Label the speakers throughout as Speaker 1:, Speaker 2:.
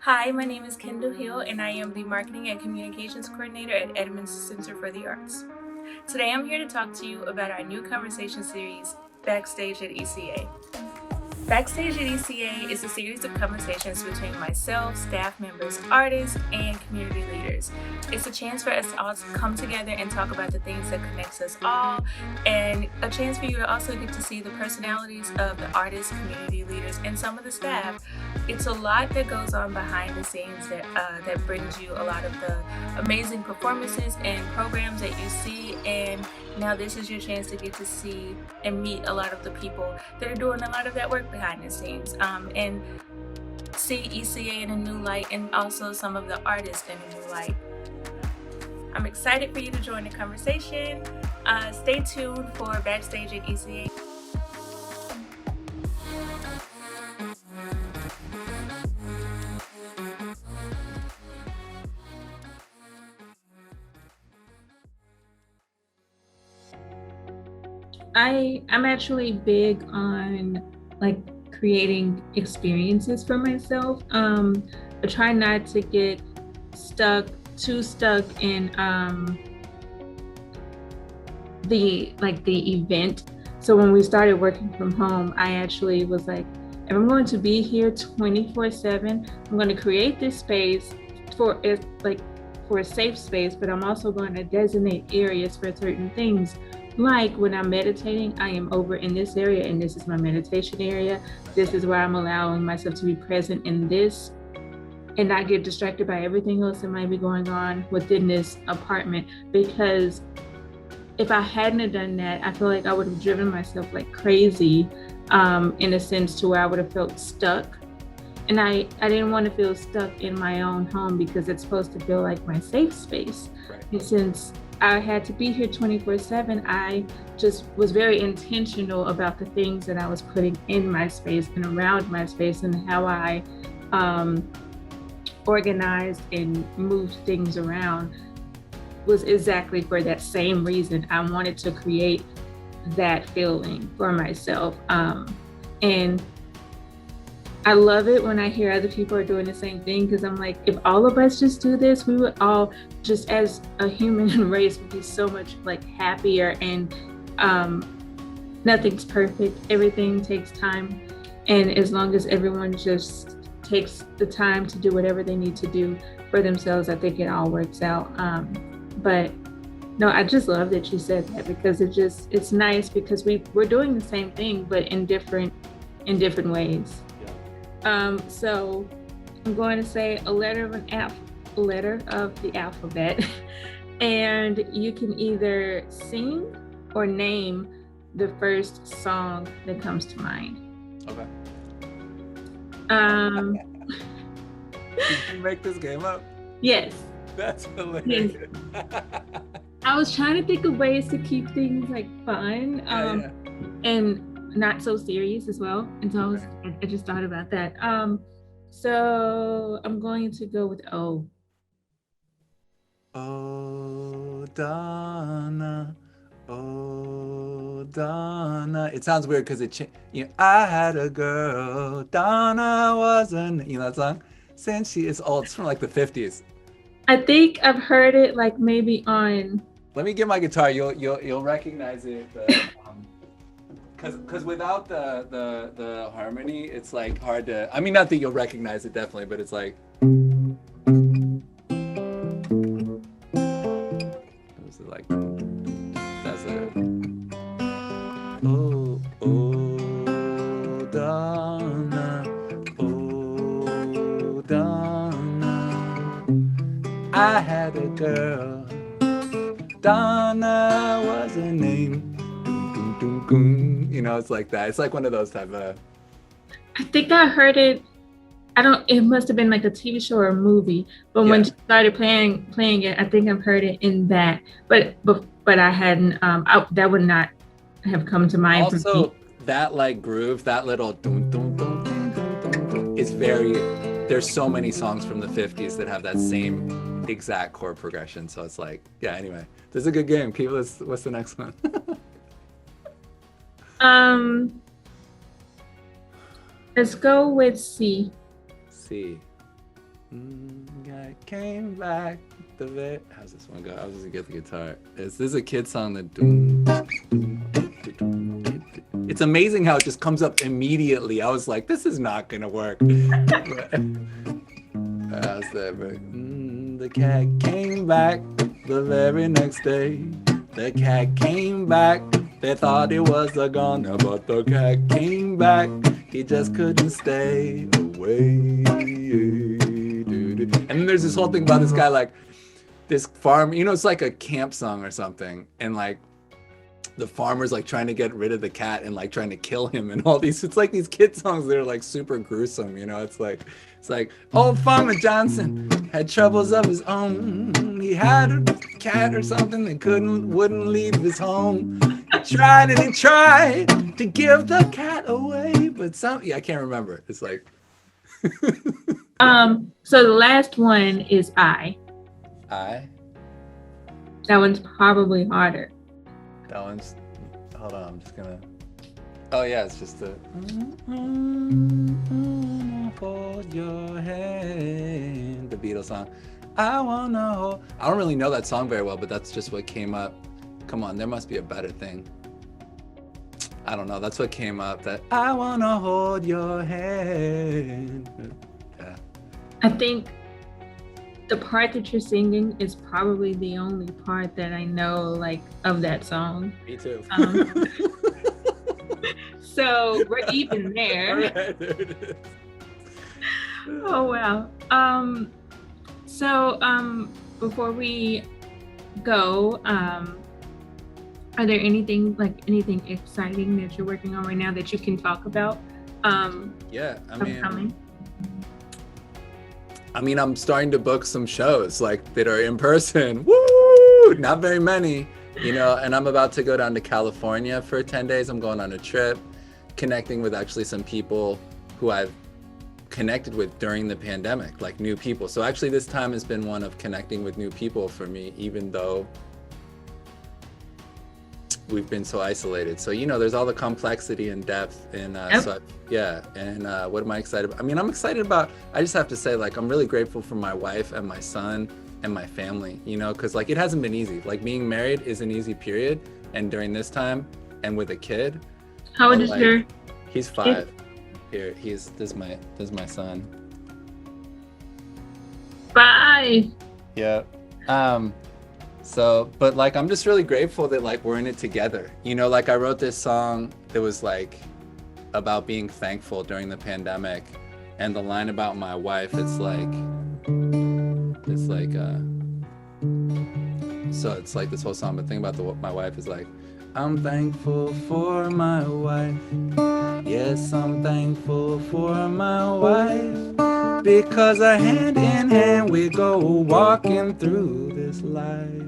Speaker 1: Hi, my name is Kendall Hill, and I am the Marketing and Communications Coordinator at Edmonds Center for the Arts. Today I'm here to talk to you about our new conversation series, Backstage at ECA. Backstage at ECA is a series of conversations between myself, staff members, artists, and community leaders. It's a chance for us to all come together and talk about the things that connects us all, and a chance for you to also get to see the personalities of the artists, community leaders, and some of the staff. It's a lot that goes on behind the scenes that brings you a lot of the amazing performances and programs that you see, and now this is your chance to get to see and meet a lot of the people that are doing a lot of that work behind the scenes, and see ECA in a new light, and also some of the artists in a new light. I'm excited for you to join the conversation. Stay tuned for Backstage at ECA.
Speaker 2: I'm actually big on like creating experiences for myself. I try not to get too stuck in the event. So when we started working from home, I actually was like, if I'm going to be here 24/7, I'm going to create this space for it, like for a safe space, but I'm also going to designate areas for certain things. Like when I'm meditating, I am over in this area, and this is my meditation area. This is where I'm allowing myself to be present in this and not get distracted by everything else that might be going on within this apartment. Because if I hadn't have done that, I feel like I would have driven myself like crazy, in a sense to where I would have felt stuck. And I didn't want to feel stuck in my own home because it's supposed to feel like my safe space.
Speaker 3: Right.
Speaker 2: And since I had to be here 24/7, I just was very intentional about the things that I was putting in my space and around my space, and how I organized and moved things around was exactly for that same reason. I wanted to create that feeling for myself. And I love it when I hear other people are doing the same thing, because I'm like, if all of us just do this, we would all just as a human race would be so much like happier. And nothing's perfect. Everything takes time. And as long as everyone just takes the time to do whatever they need to do for themselves, I think it all works out. But no, I just love that you said that, because it's nice, because we're doing the same thing, but in different ways. So I'm going to say a letter of the alphabet, and you can either sing or name the first song that comes to mind.
Speaker 3: Okay.
Speaker 2: Um,
Speaker 3: Did you make this game up?
Speaker 2: yes.
Speaker 3: That's hilarious.
Speaker 2: I was trying to think of ways to keep things like fun, and not so serious as well. And so I just thought about that. So I'm going to go with O.
Speaker 3: Oh, Donna. Oh, Donna. It sounds weird because I had a girl. Donna wasn't. You know that song? Since she is old. It's from like the 50s.
Speaker 2: I think I've heard it like maybe on.
Speaker 3: Let me get my guitar. You'll recognize it. Because without the harmony, it's like hard to. I mean, not that you'll recognize it definitely, but it's like. This is like. That's it. Oh, oh, Donna. Oh, Donna. I had a girl. Donna was her name. You know, it's like that. It's like one of those type of.
Speaker 2: I think I heard it. It must have been like a TV show or a movie. But when she started playing it, I think I've heard it in that. But I hadn't. That would not have come to mind.
Speaker 3: Also, that like groove, that little dum dum dum dum dum dum, is very. There's so many songs from the 50s that have that same exact chord progression. So it's like, yeah. Anyway, this is a good game. What's the next one?
Speaker 2: Let's go with C.
Speaker 3: C. Cat came back. How's this one go? I was just gonna get the guitar. This is a kid song that. It's amazing how it just comes up immediately. I was like, this is not gonna work. How's that? The cat came back the very next day. The cat came back. They thought it was a goner, but the cat came back. He just couldn't stay away. And then there's this whole thing about this guy, like this farm, you know, it's like a camp song or something. And like the farmer's like trying to get rid of the cat and like trying to kill him and all these, it's like these kid songs that are like super gruesome, you know, it's like, old Farmer Johnson had troubles of his own. He had a cat or something that wouldn't leave his home. He tried and he tried to give the cat away, but I can't remember. It's like.
Speaker 2: So the last one is I.
Speaker 3: That
Speaker 2: one's probably harder.
Speaker 3: That one's, hold on, I'm just gonna, oh yeah, it's just a, hold your hand, the Beatles song. I don't really know that song very well, but that's just what came up. Come on, there must be a better thing. I don't know, that's what came up, that I wanna hold your hand. Yeah.
Speaker 2: I think the part that you're singing is probably the only part that I know, like, of that song.
Speaker 3: Me too.
Speaker 2: So we're even there.
Speaker 3: All right, there it is.
Speaker 2: Oh wow. Before we go, are there anything exciting that you're working on right now that you can talk about?
Speaker 3: Yeah,
Speaker 2: Upcoming?
Speaker 3: I'm starting to book some shows like that are in person. Woo! Not very many, you know, and I'm about to go down to California for 10 days. I'm going on a trip, connecting with actually some people who I've connected with during the pandemic, like new people. So actually this time has been one of connecting with new people for me, even though we've been so isolated. So, you know, there's all the complexity and depth and what am I excited about? I'm excited about, I just have to say, like, I'm really grateful for my wife and my son and my family, you know, because like it hasn't been easy. Like being married is an easy period, and during this time and with a kid.
Speaker 2: How old is your?
Speaker 3: He's 5. Here, this is my son.
Speaker 2: 5.
Speaker 3: Yeah. So, but like, I'm just really grateful that like we're in it together. You know, like I wrote this song that was like about being thankful during the pandemic, and the line about my wife, so it's like this whole song, but think about my wife is like, I'm thankful for my wife. Yes, I'm thankful for my wife, because our hand in hand we go walking through this life.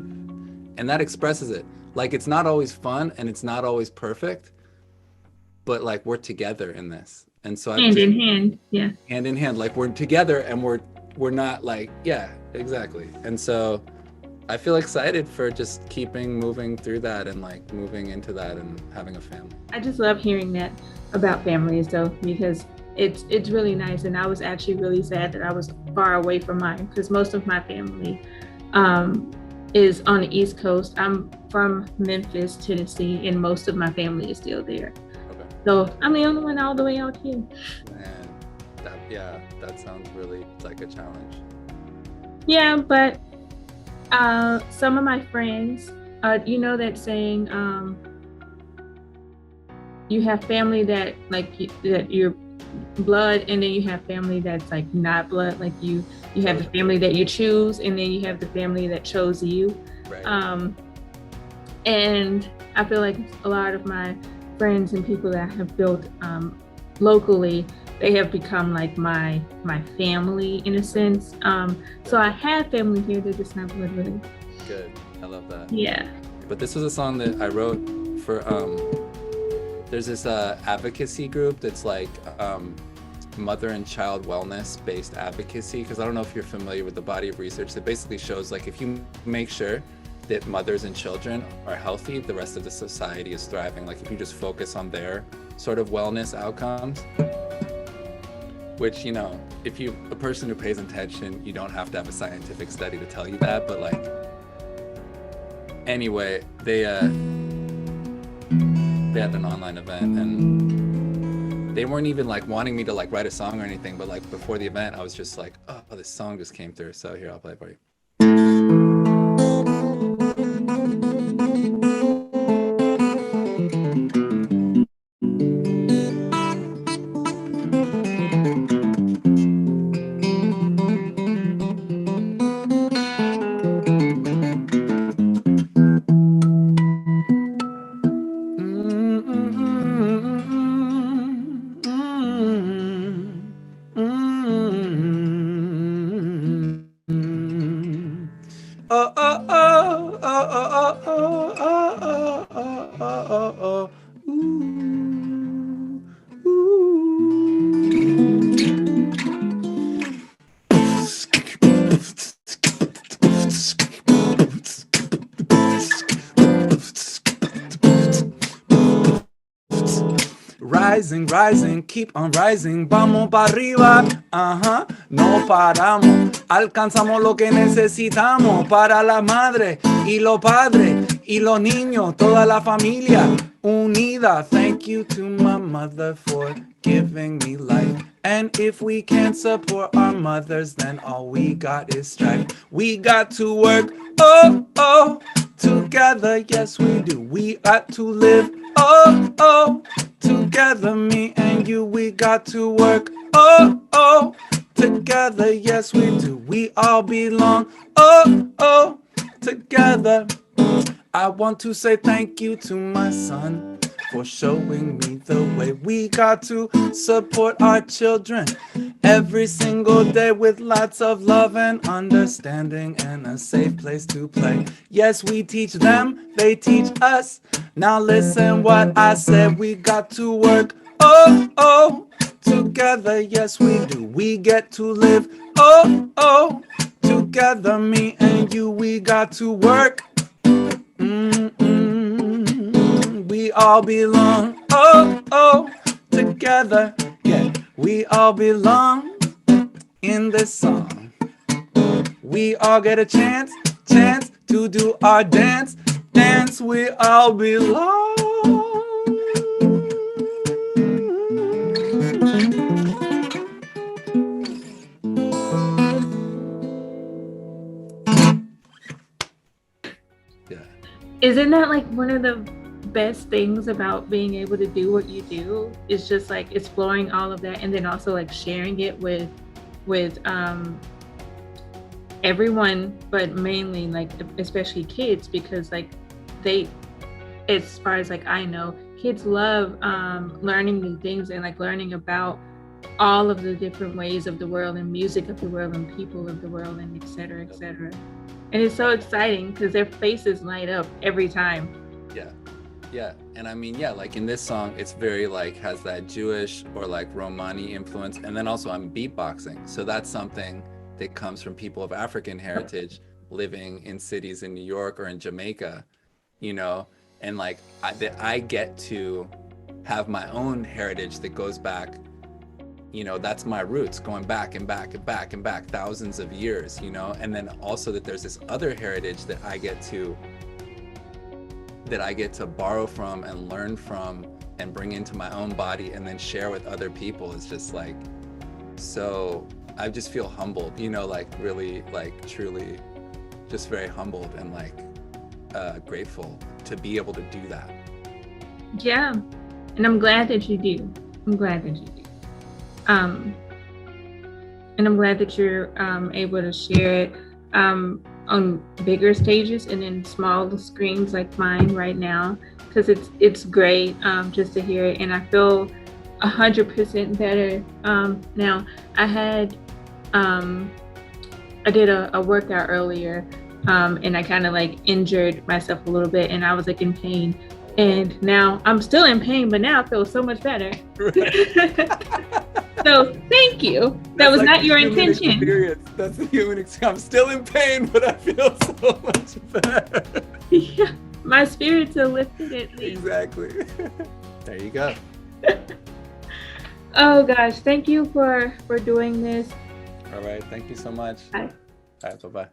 Speaker 3: And that expresses it. Like, it's not always fun and it's not always perfect, but like we're together in this. And so
Speaker 2: hand in hand, yeah.
Speaker 3: Hand in hand, like we're together and we're not like, yeah, exactly. And so I feel excited for just keeping moving through that and like moving into that and having a family.
Speaker 2: I just love hearing that about families though, because it's really nice. And I was actually really sad that I was far away from mine, because most of my family is on the East Coast. I'm from Memphis, Tennessee, and most of my family is still there. Okay. So I'm the only one all the way out here.
Speaker 3: Man, that sounds really like a challenge.
Speaker 2: Yeah, but some of my friends, you know that saying, you have family that like that you're blood, and then you have family that's like not blood, like you have the family that you choose, and then you have the family that chose you.
Speaker 3: Right.
Speaker 2: And I feel like a lot of my friends and people that I have built locally, they have become like my family in a sense. So I have family here, they're just not blood related.
Speaker 3: Good, I love that.
Speaker 2: Yeah.
Speaker 3: But this was a song that I wrote for there's this advocacy group that's like mother and child wellness based advocacy, because I don't know if you're familiar with the body of research that basically shows like if you make sure that mothers and children are healthy, the rest of the society is thriving. Like if you just focus on their sort of wellness outcomes. which, you know, if you a person who pays attention, you don't have to have a scientific study to tell you that, but like anyway, they had an online event, and they weren't even like wanting me to like write a song or anything, but like before the event I was just like, oh, this song just came through, so here, I'll play it for you. Oh, oh, oh, oh, oh, oh, oh, oh, oh, oh, oh, oh, ooh, Rising, rising, keep on rising, vamos para arriba, no paramos, alcanzamos lo que necesitamos para la madre y los padres y los niños, toda la familia unida. Thank you to my mother for giving me life, and if we can't support our mothers, then all we got is strife. We got to work, oh, oh, together, yes we do. We got to live, oh, oh, together, me and you, we got to work, oh, oh, together, yes we do. We all belong, oh, oh, together. I want to say thank you to my son for showing me the way. We got to support our children every single day with lots of love and understanding and a safe place to play. Yes, we teach them, they teach us. Now listen what I said. We got to work, oh, oh, together, yes we do. We get to live, oh, oh, together, me and you, we got to work. We all belong, oh, oh, together, yeah. We all belong in this song. We all get a chance to do our dance. We all belong. Yeah.
Speaker 2: Isn't that like one of the best things about being able to do what you do? Is just like exploring all of that, and then also like sharing it with everyone, but mainly like especially kids, because like they, as far as like I know, kids love learning new things and like learning about all of the different ways of the world and music of the world and people of the world and et cetera, et cetera. And it's so exciting because their faces light up every time.
Speaker 3: Yeah, and I mean, yeah, like in this song, it's very like has that Jewish or like Romani influence, and then also I'm beatboxing, so that's something that comes from people of African heritage living in cities in New York or in Jamaica, you know, and like I get to have my own heritage that goes back, you know, that's my roots going back and back and back and back thousands of years, you know, and then also that there's this other heritage that I get to borrow from and learn from and bring into my own body and then share with other people. Is just like, so I just feel humbled, you know, like really like truly just very humbled and like grateful to be able to do that.
Speaker 2: Yeah, and I'm glad that you do. And I'm glad that you're able to share it on bigger stages and in small screens like mine right now, because it's great just to hear it, and I feel 100% better now. I did a workout earlier, and I kind of like injured myself a little bit, and I was like in pain, and now I'm still in pain, but now I feel so much better. So thank you. That was like not your intention.
Speaker 3: Experience. That's the human experience. I'm still in pain, but I feel so much better.
Speaker 2: Yeah, my spirits are lifted at least.
Speaker 3: Exactly. There you go.
Speaker 2: Oh gosh, thank you for doing this.
Speaker 3: All right. Thank you so much.
Speaker 2: Bye.
Speaker 3: All right. Bye bye.